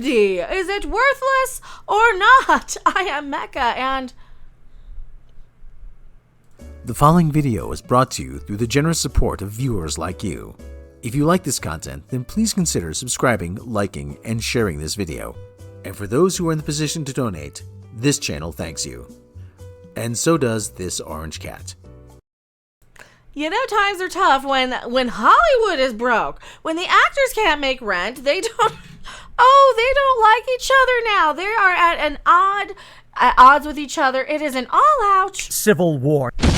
Disney? Is it worthless or not? I am Mecca, and The following video is brought to you through the generous support of viewers like you. If you like this content, then please consider subscribing, liking, and sharing this video. And for those who are in the position to donate, this channel thanks you. And so does this orange cat. you know times are tough when Hollywood is broke. When the actors can't make rent, they don't like each other now. They are at odds with each other. It is an all-out civil war. Thank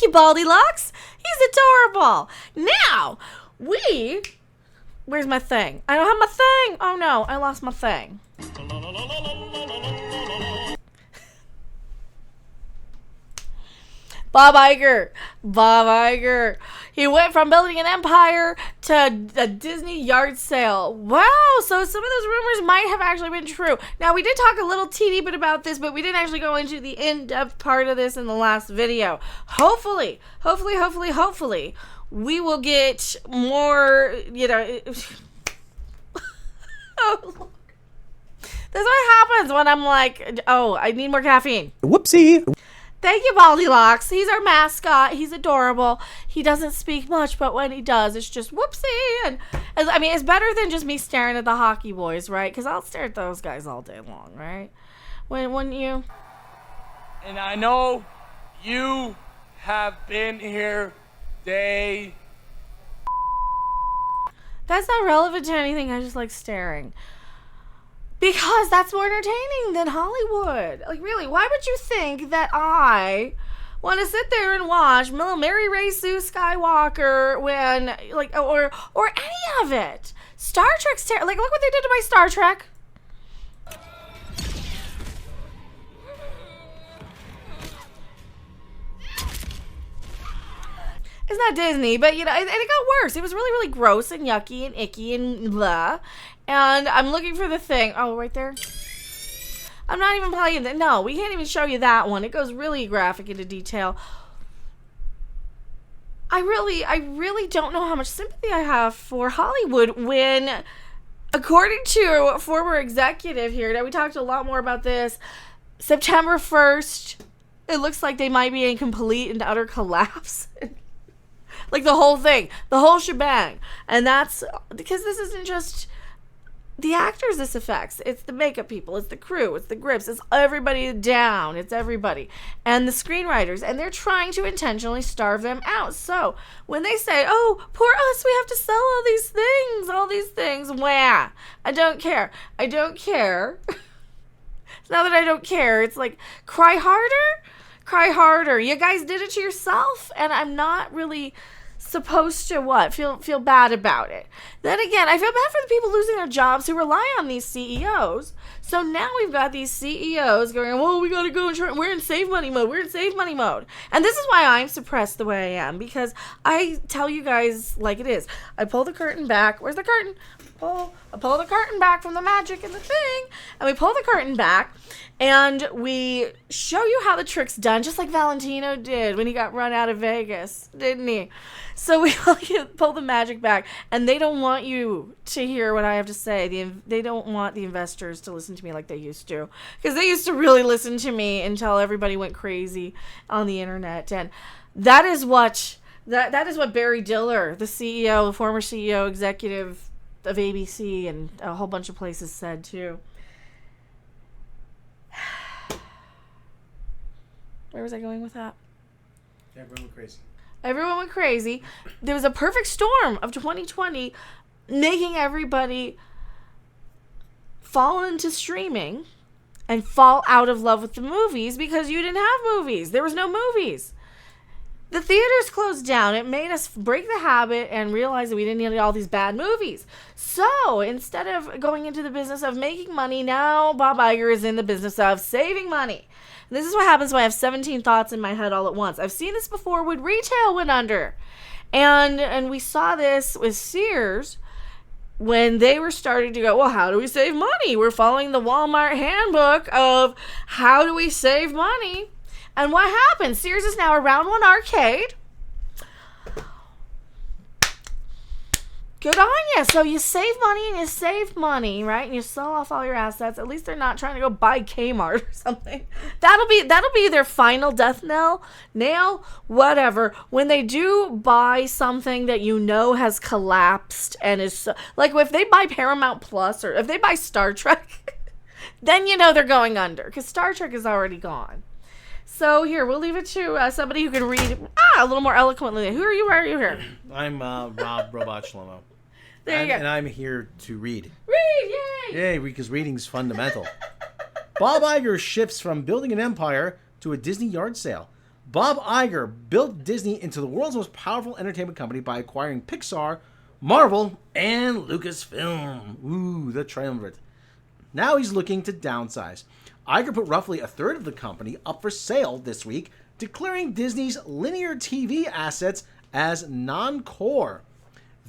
you, Baldylocks. He's adorable. Now, where's my thing? I don't have my thing. Oh no, I lost my thing. Bob Iger. He went from building an empire to a Disney yard sale. Wow, so some of those rumors might have actually been true. Now, we did talk a little teeny bit about this, but we didn't actually go into the in-depth part of this in the last video. Hopefully, we will get more, Oh, that's what happens when I'm like, oh, I need more caffeine. Whoopsie. Thank you, Baldylocks. He's our mascot. He's adorable. He doesn't speak much, but when he does, it's just whoopsie. And I mean, it's better than just me staring at the hockey boys, right? Because I'll stare at those guys all day long, right? Wouldn't you? And I know you have been here day. That's not relevant to anything. I just like staring. Because that's more entertaining than Hollywood. Like, really, why would you think that I want to sit there and watch Mary Ray Sue Skywalker when, like, or any of it? Star Trek's terrible. Like, look what they did to my Star Trek. It's not Disney, but, and it got worse. It was really, really gross and yucky and icky and blah. And I'm looking for the thing. Oh, right there. I'm not even playing that. No, we can't even show you that one. It goes really graphic into detail. I really don't know how much sympathy I have for Hollywood when, according to a former executive here, now we talked a lot more about this, September 1st, it looks like they might be in complete and utter collapse. Like the whole thing, the whole shebang. And that's because this isn't just the actors this affects. It's the makeup people, it's the crew, it's the grips, it's everybody down, it's everybody. And the screenwriters, and they're trying to intentionally starve them out. So when they say, oh, poor us, we have to sell all these things, wah, I don't care. It's not that I don't care, it's like, cry harder. You guys did it to yourself, and I'm not really supposed to feel bad about it. Then again, I feel bad for the people losing their jobs who rely on these CEOs. So now we've got these CEOs going, well, we gotta go and try, we're in save money mode. And this is why I'm suppressed the way I am, because I tell you guys like it is. I pull the curtain back. Where's the curtain? I pull the curtain back from the magic and the thing, and we pull the curtain back, and we show you how the trick's done, just like Valentino did when he got run out of Vegas, didn't he? So we pull the magic back, and they don't want you to hear what I have to say. They don't want the investors to listen to me like they used to, because they used to really listen to me until everybody went crazy on the internet, and that is what Barry Diller, the CEO, the former CEO, executive of ABC and a whole bunch of places said too. Where was I going with that? Everyone went crazy. There was a perfect storm of 2020 making everybody fall into streaming and fall out of love with the movies because you didn't have movies. There was no movies. The theaters closed down. It made us break the habit and realize that we didn't need all these bad movies. So instead of going into the business of making money, now Bob Iger is in the business of saving money. And this is what happens when I have 17 thoughts in my head all at once. I've seen this before when retail went under. And we saw this with Sears when they were starting to go, well, how do we save money? We're following the Walmart handbook of how do we save money? And what happened? Sears is now a Round One arcade. Good on you. So you save money and you save money, right? And you sell off all your assets. At least they're not trying to go buy Kmart or something. That'll be their final death nail, whatever. When they do buy something that you know has collapsed and is like if they buy Paramount Plus or if they buy Star Trek, then you know they're going under because Star Trek is already gone. So here, we'll leave it to somebody who can read a little more eloquently. Who are you? Why are you here? I'm Rob Robot Shlomo. There you go. And I'm here to read. Read, yay! Yay, because reading's fundamental. Bob Iger shifts from building an empire to a Disney yard sale. Bob Iger built Disney into the world's most powerful entertainment company by acquiring Pixar, Marvel, and Lucasfilm. Ooh, the triumvirate. Now he's looking to downsize. Iger put roughly a third of the company up for sale this week, declaring Disney's linear TV assets as non-core.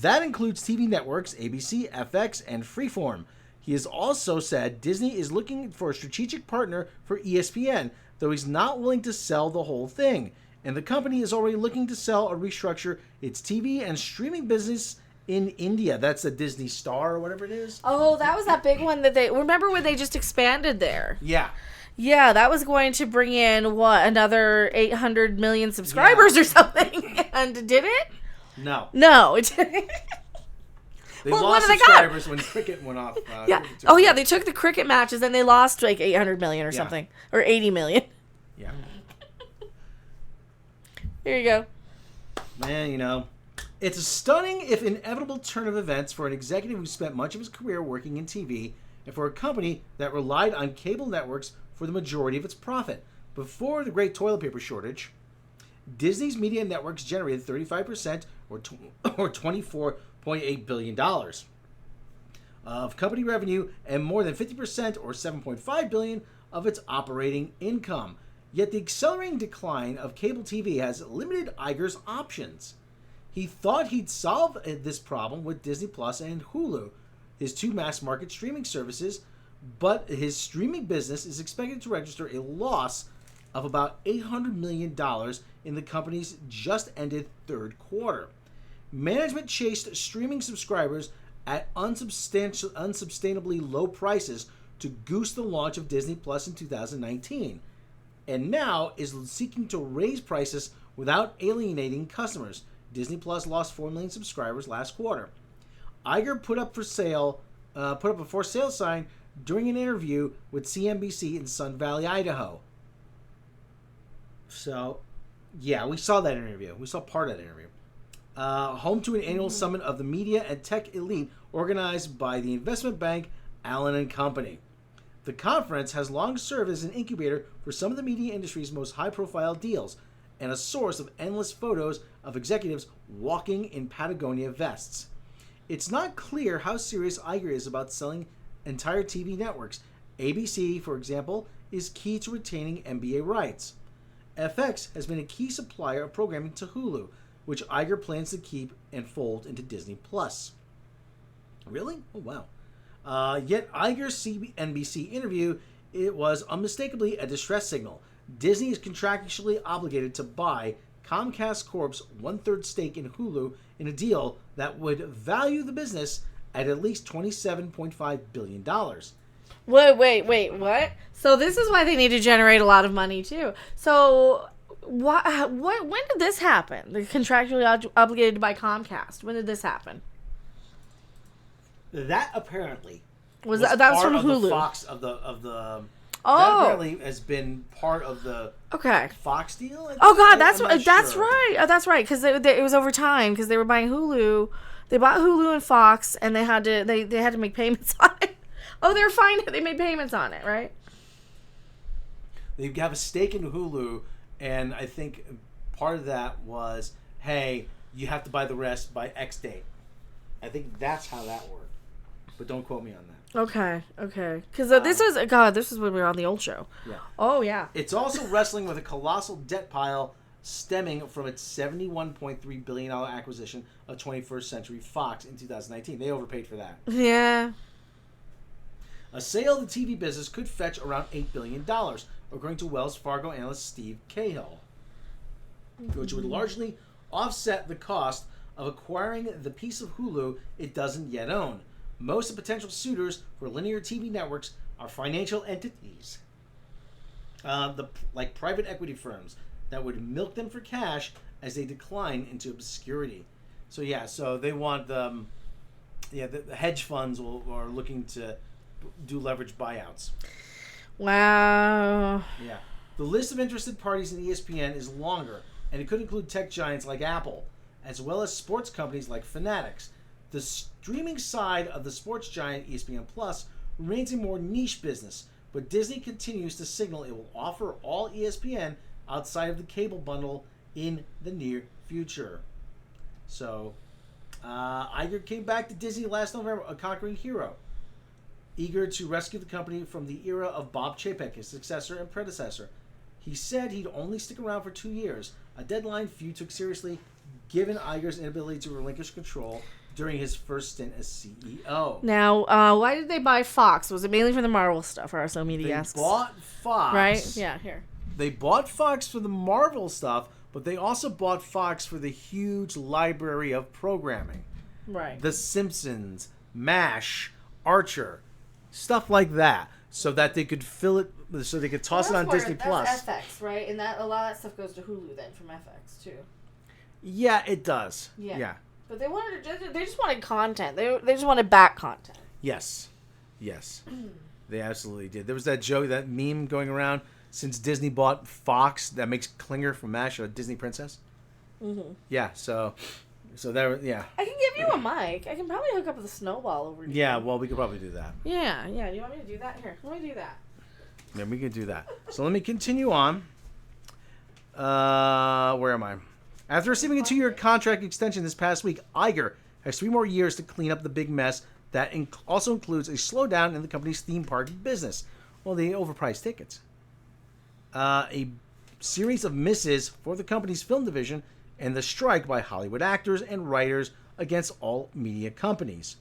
That includes TV networks ABC, FX, and Freeform. He has also said Disney is looking for a strategic partner for ESPN, though he's not willing to sell the whole thing. And the company is already looking to sell or restructure its TV and streaming business in India. That's a Disney Star or whatever it is. Oh, that was that big one that they... Remember when they just expanded there? Yeah. Yeah, that was going to bring in, another 800 million subscribers or something. And did it? No, it didn't. They Well, lost what do they got? subscribers when cricket went off. Yeah. Cricket Oh, yeah, they took the cricket matches and they lost like 800 million or something. Or 80 million. Yeah. Here you go. Man, it's a stunning, if inevitable, turn of events for an executive who spent much of his career working in TV and for a company that relied on cable networks for the majority of its profit. Before the great toilet paper shortage, Disney's media networks generated 35% or $24.8 billion of company revenue and more than 50% or $7.5 billion of its operating income. Yet the accelerating decline of cable TV has limited Iger's options. He thought he'd solve this problem with Disney Plus and Hulu, his two mass-market streaming services, but his streaming business is expected to register a loss of about $800 million in the company's just-ended third quarter. Management chased streaming subscribers at unsubstantiably low prices to goose the launch of Disney Plus in 2019, and now is seeking to raise prices without alienating customers. Disney Plus lost 4 million subscribers last quarter. Iger put up a for sale sign during an interview with CNBC in Sun Valley, Idaho. So, yeah, we saw that interview. We saw part of that interview. Home to an annual summit of the media and tech elite organized by the investment bank Allen & Company. The conference has long served as an incubator for some of the media industry's most high-profile deals and a source of endless photos of executives walking in Patagonia vests. It's not clear how serious Iger is about selling entire TV networks. ABC, for example, is key to retaining NBA rights. FX has been a key supplier of programming to Hulu, which Iger plans to keep and fold into Disney Plus. Really? Oh, wow. Yet Iger's CNBC interview, it was unmistakably a distress signal. Disney is contractually obligated to buy Comcast Corp's one-third stake in Hulu in a deal that would value the business at least $27.5 billion. Wait, what? So this is why they need to generate a lot of money too. So when did this happen? They're contractually obligated to buy Comcast. When did this happen? That apparently was that was from Hulu. The Fox of the Oh, that apparently has been part of the Fox deal. Oh God, that's right. Oh, that's right. Because it was over time because they were buying Hulu. They bought Hulu and Fox, and they had to make payments on it. Oh, they're fine. They made payments on it, right? They have a stake in Hulu, and I think part of that was, hey, you have to buy the rest by X date. I think that's how that worked. But don't quote me on that. Okay. Because this is when we were on the old show. Yeah. Oh, yeah. It's also wrestling with a colossal debt pile stemming from its $71.3 billion acquisition of 21st Century Fox in 2019. They overpaid for that. Yeah. A sale of the TV business could fetch around $8 billion, according to Wells Fargo analyst Steve Cahill, which would largely offset the cost of acquiring the piece of Hulu it doesn't yet own. Most of the potential suitors for linear TV networks are financial entities, like private equity firms that would milk them for cash as they decline into obscurity. So yeah, so they want the hedge funds are looking to do leverage buyouts. Wow. Yeah. The list of interested parties in ESPN is longer, and it could include tech giants like Apple, as well as sports companies like Fanatics. The streaming side of the sports giant ESPN Plus remains a more niche business, but Disney continues to signal it will offer all ESPN outside of the cable bundle in the near future. So, Iger came back to Disney last November, a conquering hero, eager to rescue the company from the era of Bob Chapek, his successor and predecessor. He said he'd only stick around for 2 years, a deadline few took seriously given Iger's inability to relinquish control during his first stint as CEO. Now, why did they buy Fox? Was it mainly for the Marvel stuff, or so media asks? They bought Fox. Right? Yeah, here. They bought Fox for the Marvel stuff, but they also bought Fox for the huge library of programming. Right. The Simpsons, MASH, Archer, stuff like that, so that they could fill it, so they could toss it on Disney Plus. That's FX, right? And that a lot of that stuff goes to Hulu then from FX too. Yeah, it does. Yeah. But they just wanted content. They just wanted back content. Yes. They absolutely did. There was that joke, that meme going around, since Disney bought Fox, that makes Klinger from MASH a Disney princess. Mm-hmm. Yeah, so there, yeah. I can give you a mic. I can probably hook up with a snowball over here. Yeah, well, we could probably do that. Yeah. Do you want me to do that? Here, let me do that. Yeah, we could do that. So let me continue on. Where am I? After receiving a 2-year contract extension this past week, Iger has 3 more years to clean up the big mess that also includes a slowdown in the company's theme park business. Well, the overpriced tickets. A series of misses for the company's film division, and the strike by Hollywood actors and writers against all media companies.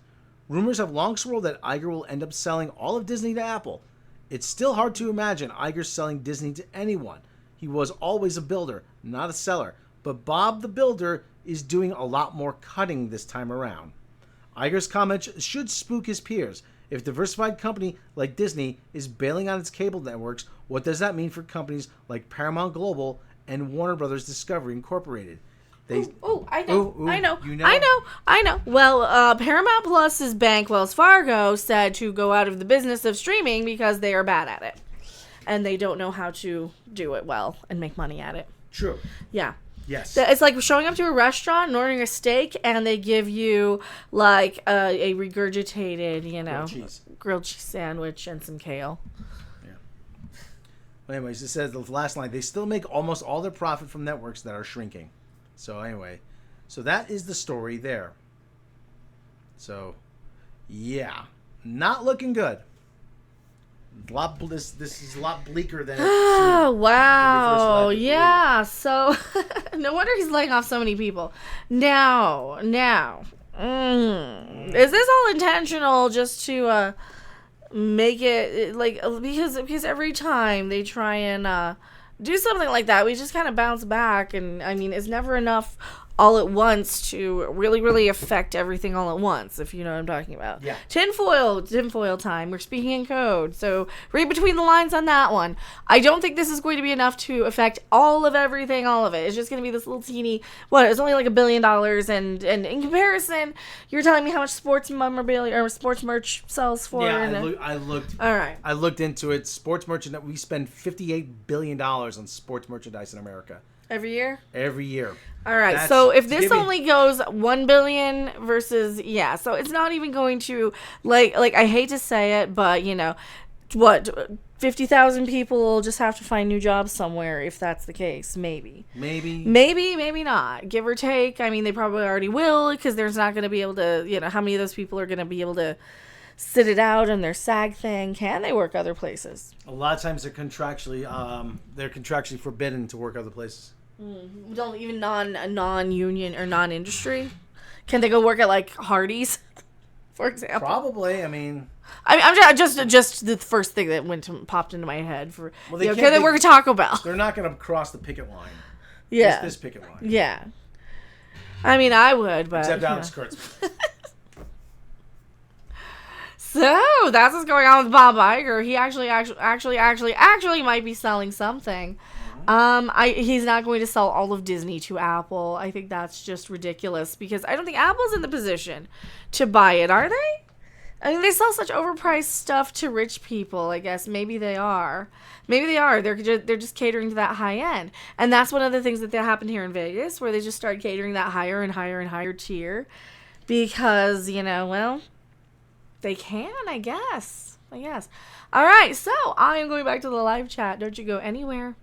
Rumors have long swirled that Iger will end up selling all of Disney to Apple. It's still hard to imagine Iger selling Disney to anyone. He was always a builder, not a seller. But Bob the Builder is doing a lot more cutting this time around. Iger's comments should spook his peers. If a diversified company like Disney is bailing on its cable networks, what does that mean for companies like Paramount Global and Warner Brothers Discovery Incorporated? I know. I know. You know? I know. Well, Paramount Plus's bank, Wells Fargo, said to go out of the business of streaming because they are bad at it. And they don't know how to do it well and make money at it. True. Yeah. Yes. It's like showing up to a restaurant and ordering a steak, and they give you like a regurgitated, grilled cheese sandwich and some kale. Yeah. Well, anyways, it says the last line: they still make almost all their profit from networks that are shrinking. So anyway, so that is the story there. So, yeah, not looking good. This is a lot bleaker than. Oh wow! Yeah. So no wonder he's laying off so many people. Now, is this all intentional just to make it like because every time they try and do something like that, we just kind of bounce back, and I mean, it's never enough all at once to really, really affect everything all at once, if you know what I'm talking about. Yeah. Tinfoil time. We're speaking in code, so read between the lines on that one. I don't think this is going to be enough to affect all of everything, all of it. It's just going to be this little teeny, it's only like $1 billion, and in comparison, you're telling me how much sports memorabilia or sports merch sells for? Yeah, I looked. All right. I looked into it. Sports merchandise. We spend $58 billion on sports merchandise in America. Every year? Every year. All right. So if this only goes 1 billion versus, so it's not even going to, like I hate to say it, but, 50,000 people will just have to find new jobs somewhere if that's the case. Maybe not. Give or take. I mean, they probably already will, because there's not going to be able to, how many of those people are going to be able to sit it out in their SAG thing? Can they work other places? A lot of times they're contractually forbidden to work other places. Don't even non-union or non-industry. Can they go work at like Hardee's, for example? Probably. I mean, I'm just the first thing that popped into my head for. Well, can they work at Taco Bell? They're not going to cross the picket line. Yeah, this picket line. Yeah. I mean, I would, but Except you Alex know. Kurtzman. So that's what's going on with Bob Iger. He actually might be selling something. He's not going to sell all of Disney to Apple. I think that's just ridiculous because I don't think Apple's in the position to buy it, are they? I mean, they sell such overpriced stuff to rich people. I guess maybe they are. Maybe they are. They're just catering to that high end, and that's one of the things that happened here in Vegas, where they just started catering that higher and higher and higher tier, because well, they can. I guess. All right. So I am going back to the live chat. Don't you go anywhere.